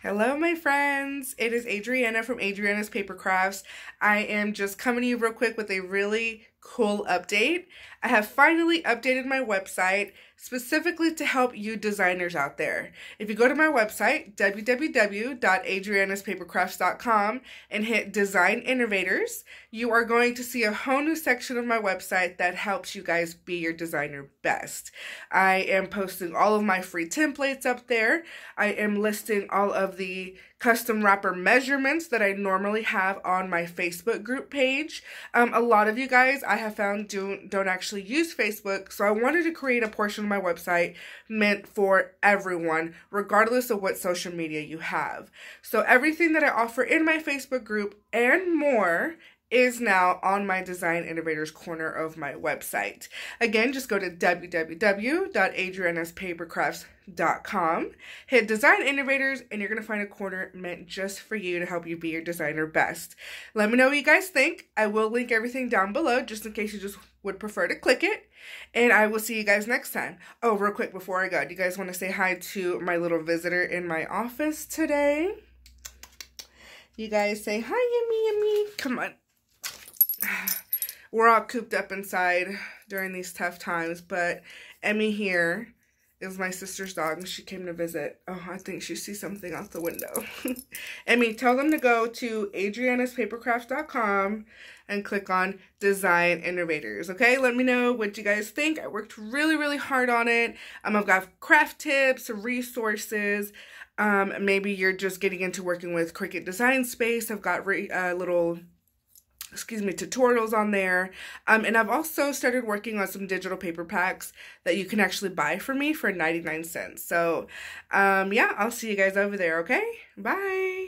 Hello, my friends. It is Adriana from Adriana's Paper Crafts. I am just coming to you real quick with a really cool update. I have finally updated my website specifically to help you designers out there. If you go to my website, www.adrianaspapercrafts.com, and hit Design Innovators, you are going to see a whole new section of my website that helps you guys be your designer best. I am posting all of my free templates up there. I am listing all of the custom wrapper measurements that I normally have on my Facebook group page. A lot of you guys I have found don't actually use Facebook, so I wanted to create a portion of my website meant for everyone, regardless of what social media you have. So everything that I offer in my Facebook group and more is now on my Design Innovators corner of my website. Again, just go to www.adrianaspapercrafts.com, hit Design Innovators, and you're going to find a corner meant just for you to help you be your designer best. Let me know what you guys think. I will link everything down below just in case you just would prefer to click it. And I will see you guys next time. Oh, real quick before I go, do you guys want to say hi to my little visitor in my office today? You guys say hi, Yummy Yummy. Come on. We're all cooped up inside during these tough times, but Emmy here is my sister's dog, and she came to visit. Oh, I think she sees something out the window. Emmy, tell them to go to adrianaspapercrafts.com and click on Design Innovators, okay? Let me know what you guys think. I worked really, really hard on it. I've got craft tips, resources. Maybe you're just getting into working with Cricut Design Space. I've got little tutorials on there. And I've also started working on some digital paper packs that you can actually buy from me for 99 cents. So, yeah, I'll see you guys over there, okay? Bye!